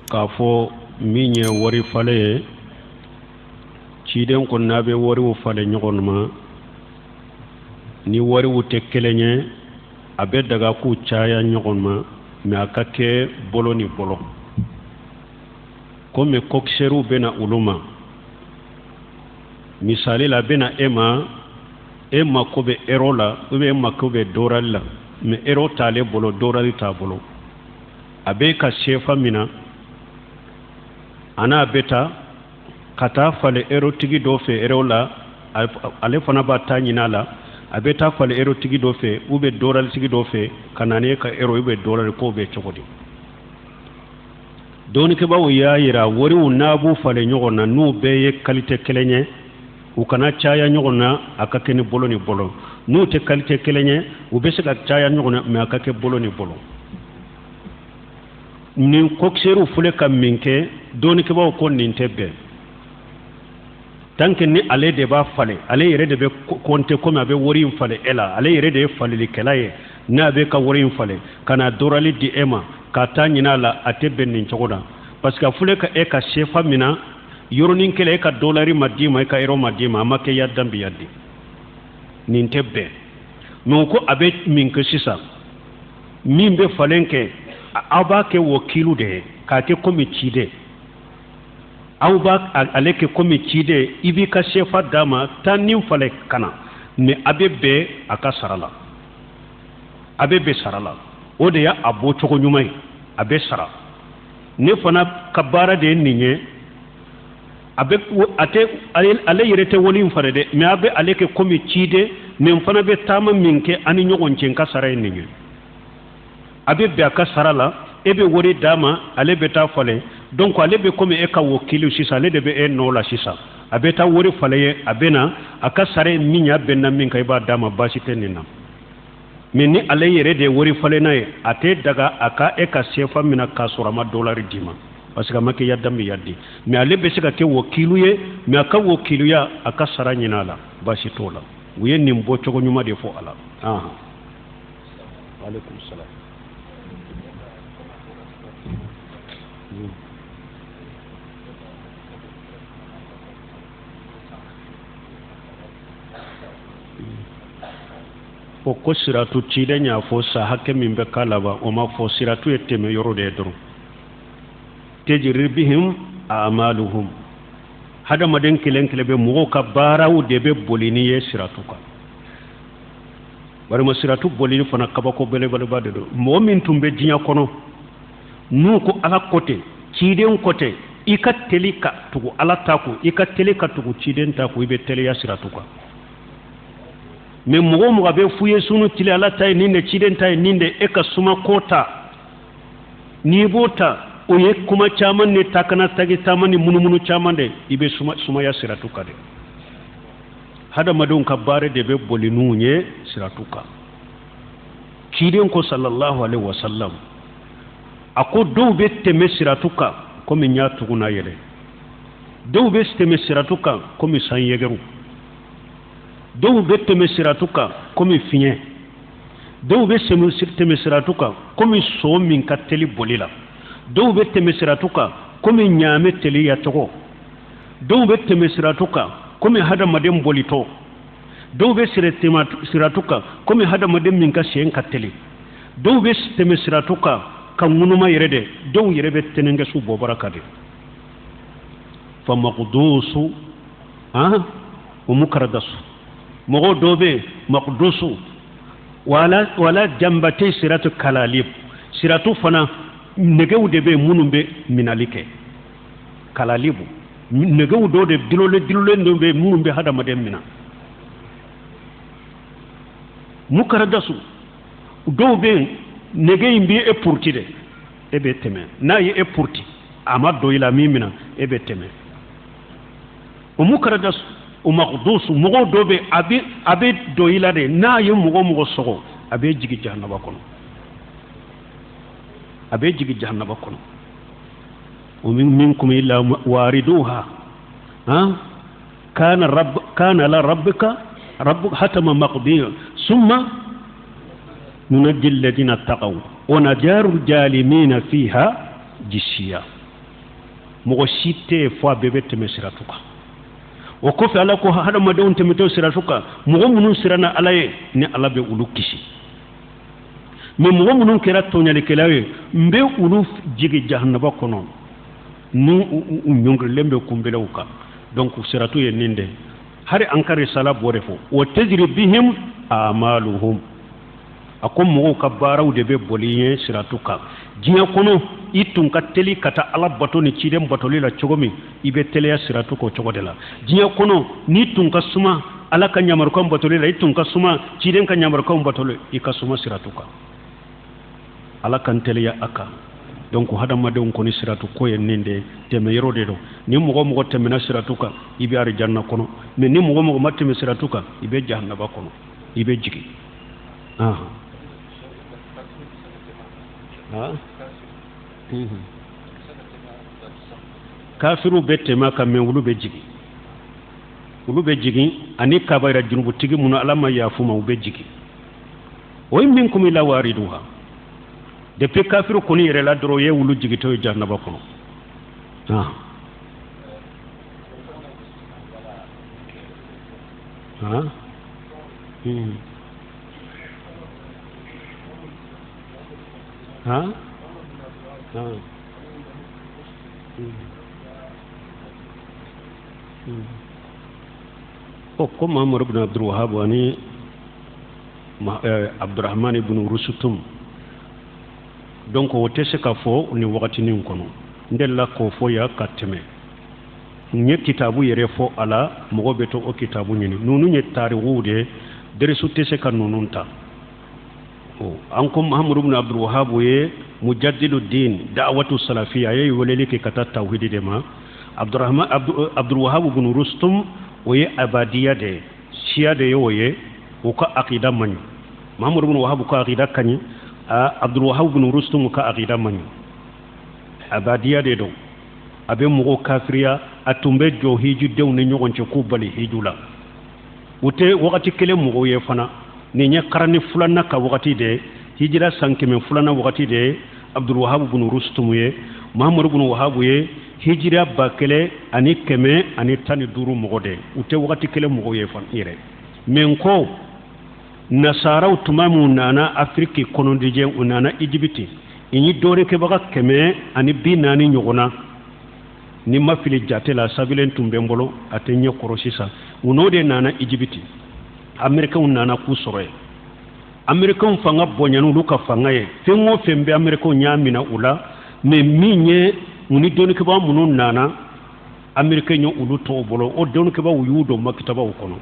kafo minye wari fale ciden ko nabe wari wo fale nyogon ma ni wari wute kelenye abe daga ku caya nyogon ma me akake bolo ni bolo comme kokseru bena uluma misali la bena ema ko be erola ube ema ko be doralla me ero tale bolo dorali ta bolo abe ka shefa mina ana beta kata fale ero tigi do fe erola ale fana ba tanyina la abe ta fale ero tigi do fe ube doral tigi do fe kanane ka ero ube doral ko be chokodi doni ke bawo yayira wori unabu fale nyogona nu be ye qualité kelenye u kana caya nyogona akake ni bolo ni bolo nu te qualité kelenye u be se ka caya nyogona me akake bolo ni bolo ni kokseru fule kam minke doni ke bawo kon nin tebbe tanke ni ale de ba fale ale yere de be konte comme abe wori fale ela ale yere de fale likelaye na be ka wori fale kana dorali di ema kata nyina la atebe nin chogoda parce que fule ka e ka shefa mina yoronin kele e ka dolari madima e ka euro madima make yaddam bi yaddi nin tebbe non ko abe min ke sisa min be falenke aba ke wakilu de ka ke komi cide awba aleke komi cide ibi ka shefa dama tanin fale kana me abebe aka sarala abebe sarala o de ya abo chogo nyumai abe sara ne fana kabara de ninye abe ate ale yerete woli fare de me abe aleke komi cide me fana be tama minke ani nyogon cenka sara ninye abe be aka sarala ebe wori dama ale be ta fale donc ale be komi e ka wokilu sisa ale de be e nola sisa abe ta wori fale abena aka sare minya benna min kay ba dama basite ninna mini ale yere de wori fale na ate daga aka e ka sefa mina ka surama dollar dima parce que make yadda mi yaddi mi ale be sika ke wakilu ye mi aka wakilu ya aka sara nyina la bashi tola wiye nimbo chogo nyuma de fo ala aha alaikum salam ko siratu cide nya fo sa hakke min be kalaba o ma fo siratu eteme yoro de dro tejri bihim amaluhum hada maden kilen kilebe mo ka barawu de be bolini ye siratu ka bari mo siratu bolini fana kaba ko bele bale bade do mo min tumbe jinya kono nu ko ala kote ciden kote ikat telika tugu ala taku ikat telika tugu ciden taku ibe tele ya siratu ka mais mogo moga be fuye sunu tile ala tay ninde ciden tay ninde e ka suma kota ni bota o ye kuma chaman ne takana tagi tamani munumunu chamande ibe suma ya siratuka de hada madon kabare de be bolinu nye siratuka ciden ko sallallahu alaihi wasallam ako do be teme siratuka ko min ya tuguna yele do be teme siratuka ko mi san yegeru dow be teme siratuka komi fiɲɛ dow be teme siratuka komi so min ka teli bolila dow be teme siratuka komi ɲaame teli yatogo dow be teme siratuka komi hadamaden bolito dow be siratuka komi hadamaden min ka sen ka teli dow be teme siratuka ka ŋunuma yɛrɛ de dow yɛrɛ be tenenge su bɔbara ka de fa maqdusu o mukaradasu mogo dobe maqdusu wala jambate siratu kalalib siratu fana negew de be munumbe minalike kalalibu negew do de dilole ndo be munumbe hada madem mina mukaradasu dobe negey mbi e pourtide e be teme na yi e pourti amado ila mimina e be teme o mukaradasu o maqdus mogo dobe abe doyila de na ye mogo sogo abe jigi jahannaba kono o minkum illa wariduha kana la rabbuka hatama maqdiya summa nunajji alladhina taqaw wa najaru jalimina fiha jishiya mogo sitte fo bebe teme siratuka o ko fe ala ko hada madon teme to siratuka mogo munun sirana ala ye ni ala be ulu kisi mais mogo munun kera tonyale kelawe mbe ulu jigi jahannaba kono nu nyongre lembe kumbelewuka donc siratu ye ninde hari ankare sala bore fo wa tajri bihim amaluhum akom mogo ka baraw de be boliye siratuka jinya kono itun ka teli kata ala bato ni ciden batoli la cogomi ibe teleya siratu ko cogode la jinya kono ni tun ka suma ala ka nyamar ko batoli la itun ka suma ciden ka nyamar ko batoli ika suma siratuka ala kan teleya aka donc hada madon ko ni siratu ko yen ninde teme yorode do ni mogo teme na siratuka ibe ar janna kono mais ni mogo mateme siratuka ibe jahannaba kono ibe jigi kafiru bette ma kam men wulu be jigi ani kabayra junubu tigi mun alama ya fuma ube jigi o minkum ila wariduha depuis kafiru koni yere la doro ye wulu jigi to jannaba kono comme Muhammad ibn Abdul Wahhab ani Abdurrahman ibn Rustum donc o tese ka fo ni wakati ni kono ndella ko fo ya kateme nye kitabu yere fo ala mogo beto o kitabu nyini nunu nye tarihude deresu tese ka nununta anko Muhammad ibn Abdul Wahhab ye mujaddidu din da'watu salafiyya ye welele ke kata tawhid de ma Abdul Wahhab ibn Rustum oye abadiya de shia de yoye o ka aqida man Muhammad ibn Wahhab ka aqida kanyi Abdul Wahhab ibn Rustum ka aqida man abadiya de do abe mugo kafiriya atumbe jo hiju dew ne nyogonce ku bali hijula ute wakati kele mugo ye fana ni nya karani fulana ka wakati de hijira sankeme fulana wakati de Abdul Wahhab ibn Rustum ye Muhammad ibn Wahhab ye hijira bakele ani keme ani tani duru mugo de ute wakati kele mugo ye fan ire menko nasara utumamu nana Afriki konondije unana Egypti inyi dore ke baka keme ani binani nyogona ni mafili jatela sabilen tumbembolo atenye korosisa unode nana Egypti Amerika unana kusore Amerika fanga bonyanu luka fanga ye fengo fembe Amerika nyamina ula me minye muni doni ke ba munun nana Amerika nyo ulu to bolo o doni ke ba uyudo makitaba ukono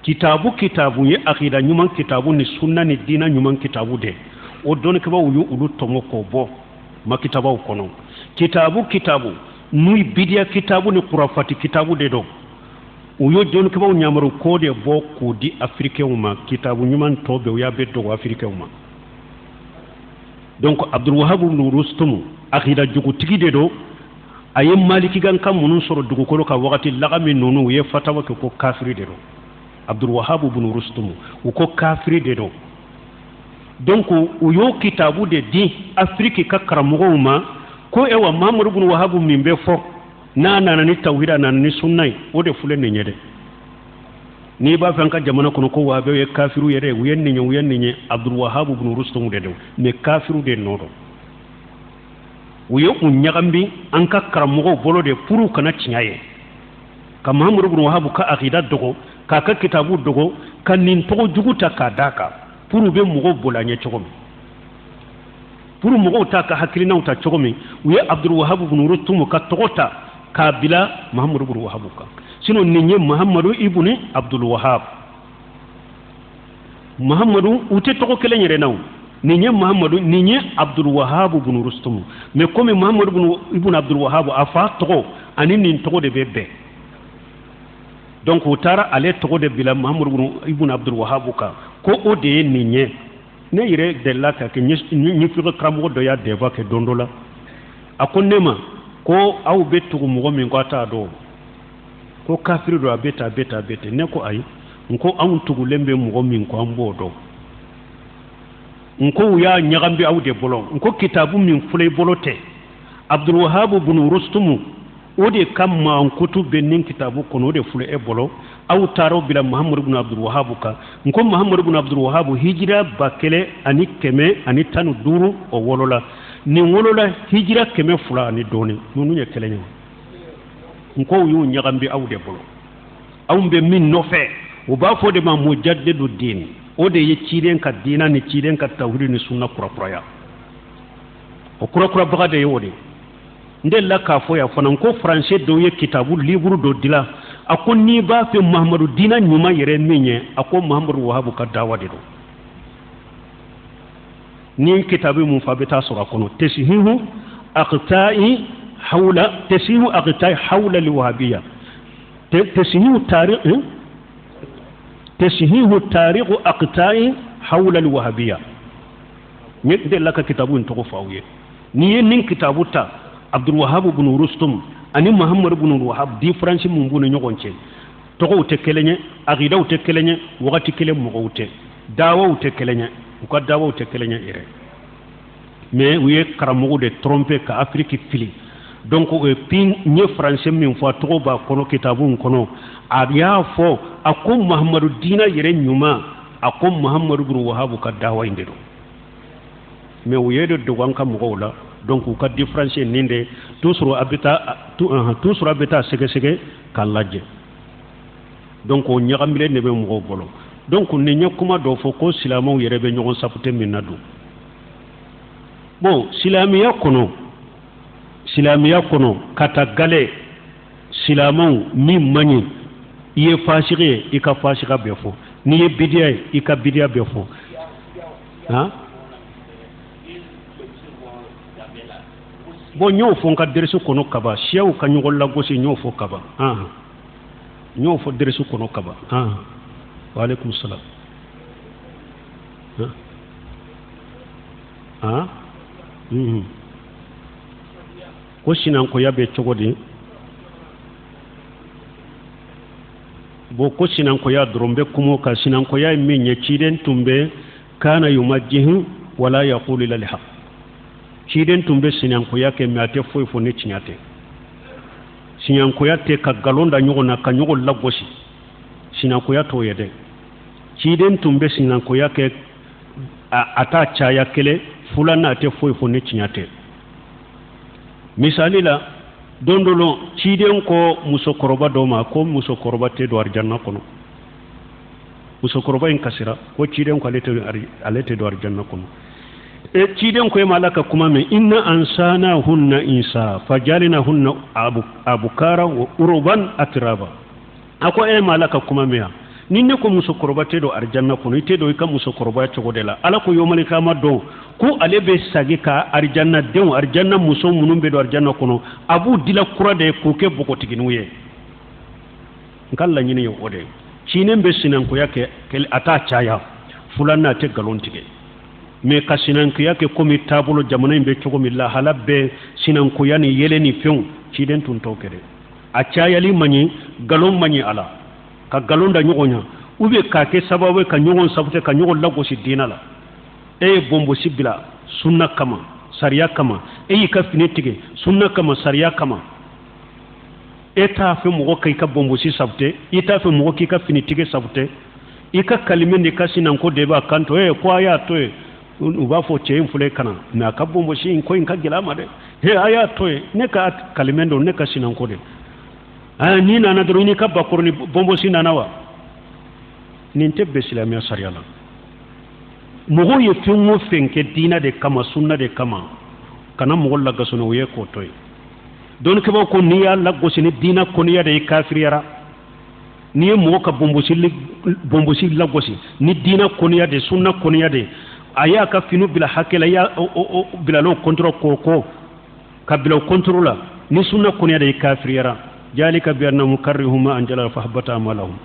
kitabu ye akida nyuman kitabu ni sunna ni dina nyuman kitabu de o doni ke ba uyu ulu to ngoko bo makitaba ukono kitabu nui bidia kitabu ni kurafati kitabu de do uyo doni ke ba unyamaru kode bo kudi Afrika uma kitabu nyuman tobe uya bedo Afrika uma donc Abdul Wahhab ibn Rustum akida jugu tigi de do aye maliki gan kam munun soro dugu ko ka wakati lagami nonu ye fatawa ko kafiri de do Abdul Wahhab ibn Rustum ko kafiri de do donc uyo kitabu de di Afrika ka karamugo uma ko ewa Muhammad ibn Wahhab mimbe fo nana ni tawhida nana ni sunnai o de fule ne nyede ni ba fanka jamana kono ko wabe ye kafiru yere wuyenni nye Abdul Wahhab ibn Rustum de do me kafiru de nodo uyo unyagambi anka karamugo bolo de puru kana chinyaye ka Muhammad ibn Wahhab ka aqida dogo ka kitabu dogo kan nin to juguta ka daka puru be mugo bolanye chogomi puru mugo ta ka hakilina uta chogomi uye Abdul Wahhab ibn Rustum ka togota ka bila Muhammad ibn Wahhab ka sino ninye Muhammad ibn Abdul Wahhab Muhammadu ute togo kele nyere naw ninye Muhammadu ninye Abdul Wahhab ibn Rustum me comme Muhammad ibn Abdul Wahhab afa togo ani nin togo de bebe donc utara ale togo de bila Muhammad ibn Abdul Wahhab ka ko o de ninye ne yire de la ka ke ni fi kramo do ya deva ke dondola akonema ko aw betu mo min ko ata do ko kafiru do beta ne ko ay nko an tugu lembe mo min ko ambo do nko ya nyagambi aw de bolon nko kitabu min fulay bolote Abdul Wahhab ibn Rustum ode kam ma kutu benin kitabu kono de fule e bolo aw taro bila Muhammad ibn Abdul Wahhab ka nko Muhammad ibn Abdul Wahhab hijra bakele ani keme ani tanu duru o wolola ni wolola hijra keme fula ani doni nunu ye kelenya nko yu nyagambi aw de bolo aw be min no fe o ba fo de ma mujaddidu din o de ye ciiden ka dina ni ciiden ka tawhid ni sunna kura o kura baga de yodi ndella ka fo ya fanan ko français do ye kitabu livre do dila ako ni ba fe Muhammadu dina nyuma yere minye ako Muhammadu Wahhab ka dawade do ni kitabu mun fa beta sura kono tasihihu aqta'i hawla al-wahhabiyya tasihihu tarikh aqta'i hawla al-wahhabiyya ni ndella ka kitabu en to ko fawye ni nin kitabu ta Abdul Wahhab ibn Rustum ani Muhammad ibn Wahhab difference mun bunu nyogonce to ko te kelenye aqida te kelenye wakati kele mo wote dawa te kelenye ko dawa te kelenye ire mais wiye karamogo de tromper ka Afrique fili donc pin nye français min fo to ba kono kitabu kono abiya fo akum Muhammadu dina yere nyuma akum Muhammad ibn Wahhab ka dawa indero mais wiye de wanka mo wala donc ka différence ninde toujours abita sege kalaje donc on nyagamile ne be mo bolo donc ne nyakuma do fo ko silamaw yere be nyon sapute minadu bon silamiya kono kata gale silamaw mi mani iye fasire ika fasira be fo ni ye bidiya ika bidiya be fo ha bon ñoo fo ka dersu kono kaba shew ka ñugol la gosi ñoo fo kaba ñoo fo dersu kono kaba wa alaykum salam ko sinan ko yabe cogodi bo ko sinan ko ya drombe kumo ka sinan ko ya minye ciden tumbe kana yumajjihu wala yaqulu lil haqq ciden tumbe sinyankoya ke mate foy fo ne cinyate sinyankoya te ka galonda nyogo na ka nyogo lagosi sinyankoya to yede ciden tumbe sinyankoya ke ata chaya kele fulana te foy fo ne cinyate misali la dondolo ciden ko musokoroba do ma ko musokoroba te do arjanna kono musokoroba en kasira ko ciden ko alete do arjanna kono ciden ko malaka kuma me inna ansana hunna isa fajalina hunna abukara wa urban atraba ako malaka kuma me ninne ko muso korbate do arjanna ko ite do ka muso korba chogodela ala ko yomali kama do ko alebe sagi ka arjanna den arjanna muso munum be do arjanna kono abu dila kura de ko ke boko tiginuye ngalla nyini yo ode cinen be sinan ko yake kel ata chaya fulanna te galon tige me ka sinankuya ke komi tabulo jamana be cogo milla halabbe sinankuya ni yeleni few ciden tun tokere a cayali mani galon mani ala ka galon da nyogonya ube ka ke sababu ka nyogon sabute ka nyogon lago si dinala bombo sibila sunna kama sariya kama ka finetige sunna kama sariya kama ta fe mo kai ka bombo si sabute ita fe mo ki ka finetige sabute ika kalimende ka sinanko deba kanto ko aya to uba fo cheyin fule kana na kabbo mo shi ko in ka gilama de aya to ne ka kalimendo ne ka sinan ko de ni na na dro ni ka bakurni bombo sinana wa nin tebbe islamiya sariyala mo ye tunwo fenke dina de kama sunna de kama kana mo la gasono ye ko toy don ke ba ko ni ya la gosini dina ko ni ya de kafiriyara ni mo ka bombo si la gosi ni dina ko ni ya de sunna ko ni ya de aya ka finu bila hakela ya bila lo control ko ka bila controla ni sunna kunya da kafiriyara jalika bi anna mukarrihuma anjala fahbata amalahum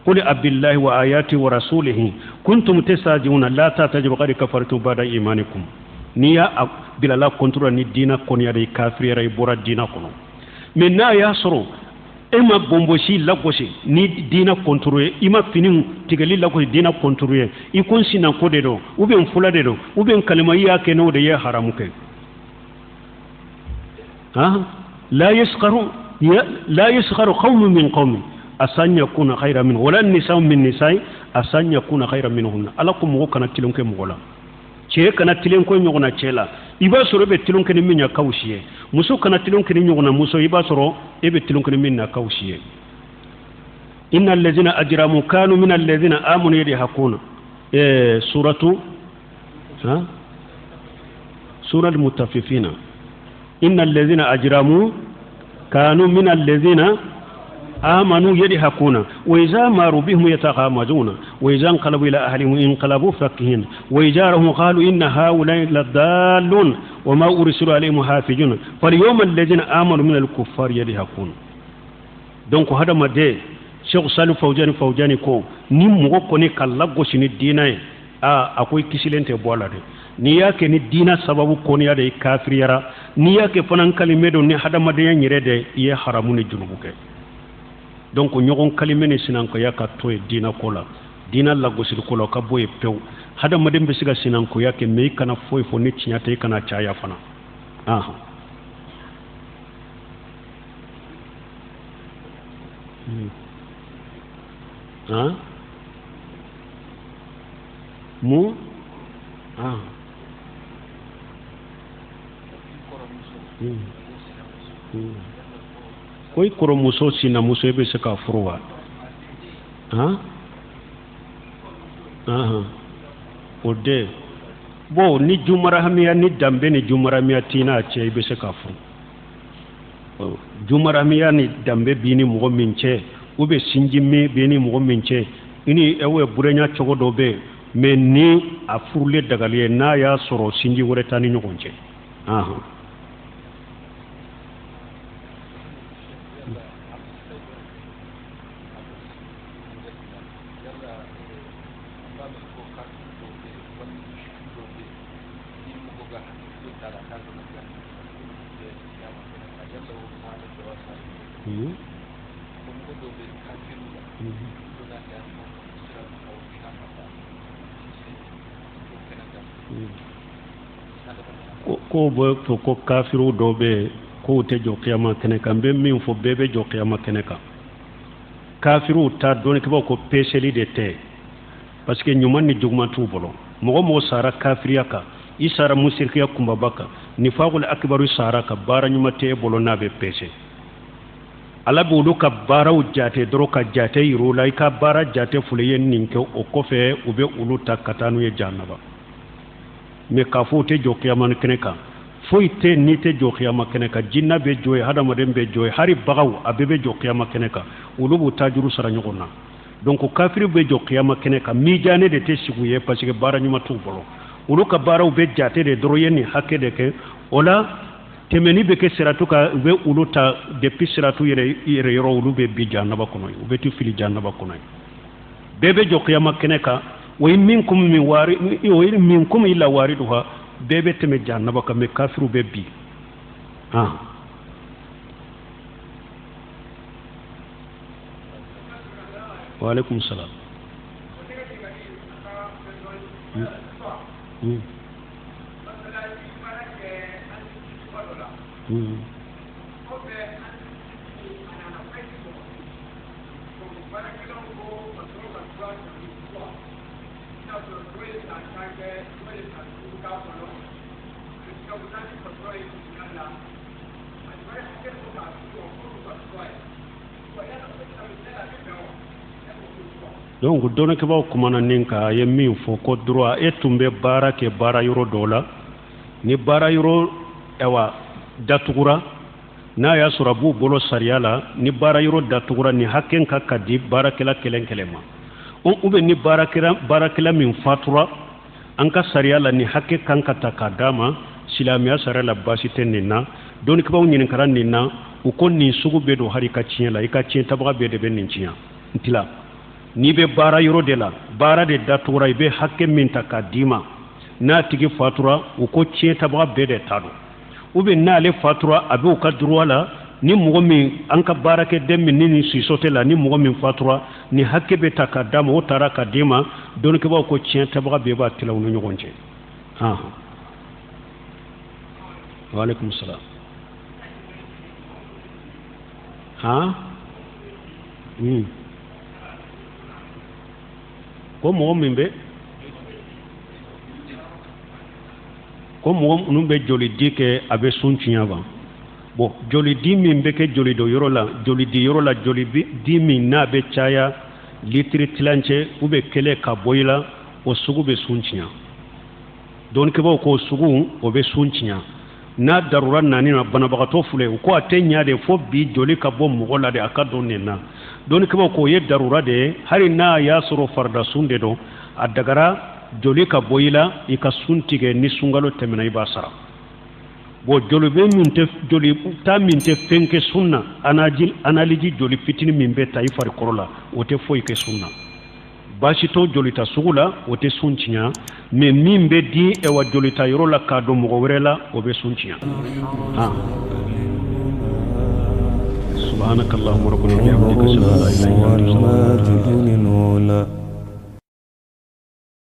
qul abillahi wa ayati wa rasulihi kuntum tasajuna la tatajibu qad kafartum ba'da imanikum niya bila la controla ni dina kunya da kafiriyara bora dina kono menna ya soro ema bombosi lagosi ni dina contrôler ima finin tigali lagosi dina contrôler ikon sinan ko de do ube mfula de do ube kalima ya ke no de ya haramu ke لا يسخر قوم من قوم أسان يكون خيرا منه ولا النساء من نساء أسان يكون خيرا منهن ألاكم وكنا تلونك مغلا cee kana tilen ko ñogona ceela iba soro be tilon kene minya kawsiye muso kana tilon kene ñogona muso iba soro e be tilon kene minna kawsiye innal ladhina ajramu kanu minal ladhina amanu yadhakuna suratu suratul mutaffifina innal ladhina ajramu kanu minal ladhina آمنوا يضحكون وإذا ماروا بهم يتغامزون وإذا انقلبوا إلى أهلهم انقلبوا فكهين وإجارهم قالوا إن هؤلاء لضالون وما أرسلوا عليهم حافظون فاليوم الذين آمنوا من الكفار يضحكون donc hada made Sheikh Salih Fawjani ko ni mo ko ni kala gosini dinaye akoy kisilente bolade ni yake ni dina sababu ko ni ade kafiriyara ni yake fanan kalimedo ni hada made nyirede ye haramu ni junubuke donc ñogon kalimene sinan ko yaka to e dina kola dina la gosil kola ka boye pew hada madem be siga sinan ko yake me kana foy fo nit nyata e kana chaya fana mu koy koro muso sina muso be se ka furwa ode bo ni jumara hamiya ni dambe ni jumara miya tina ce be se ka furu jumara miya ni dambe bini mo min ce ube sinji me bini mo min ce ini ewe burenya chogo do be me ni a furule dagaliye na ya soro sinji wore tani nyogonce ko bo to ko kafiru do be ko te jo qiyama kene kan be min fo bebe jo qiyama kene kan kafiru ta don ke ko peseli de te parce que nyuman ni jugma tu bolo mo sara kafiriya ka isara musirkiya kumba baka nifaqul akbaru sara ka bara nyuma te bolo na be pese ala bulu ka bara ujate doro ka jate yiro lai ka bara jate fuleyen ninke o kofe ube ulu takatanu ye jannaba me ka fo te jo qiyama kene kan foy te ni te jo qiyama kene kan jinna be joy hada madem be joy hari bagaw abebe jo qiyama kene kan ulu bu tajuru sara nyogona donc kafir be jo qiyama kene kan mi jane de te siguye parce que bara nyuma tu bolo ulu ka bara ube jate de doro yeni hakke de ke ola temeni be ke siratu ka be ulu ta depuis siratu yere yoro ulu be bi jannaba kono ube tu fili jannaba kono bebe jo qiyama kene kan وإن منكم إلا واردها بيبي تمي جهنم كم كافر بيبي وعليكم السلام donc dona ke ba kumana ninka ye min fo ko droit e tumbe bara ke bara yoro dola ni bara yoro ewa datugura na ya surabu bolo sariala ni bara yoro datugura ni hakken ka kadi bara kala kelen kelema on ube ni bara kala min fatura an ka sariala ni hakke kan ka takadama silamiya sarala basite ninna don ke ba nyin karan ninna u kon ni sugu be do hari ka ciela ika cien tabaga be de ben ciya ntila ni be bara yoro de la bara de datura be hakke min takadima na tigi fatura u ko cien tabaga be de tado ube na le fatura abe u ka droala ni mogo min an ka bara ke dem min ni sisote la ni mogo min fatura ni hakke be takadama o tara kadima don ke ba ko cien tabaga be ba tilaw no nyogonje wa alaikum salam ha ko mo min be ko mo num be joli dike abe suntinya ba bo joli di min be ke joli do yoro la joli di yoro la joli di min na be chaya litri tilanche ube kele ka boyla o sugu be suntinya don ke ba ko sugu o be suntinya na darura nani na banabagato fule ko atenya de fo bi joli ka bo mo la de akado nena don ke ba ko ye darura de hari na ya suru farda sunde do adagara joli ka boyila i ka suntige ni sungalo temena ibasara bo joli be min te joli ta min te fenke sunna analiji joli fitini min be tay far korola o te foy ke sunna bashi to joli ta sugula o te sunchinya me min be di e wa joli ta yorola ka do mo werela o be sunchinya ha subhanakallahumma rabbana wa bihamdika ashhadu an la ilaha illa anta astaghfiruka wa atubu ilaik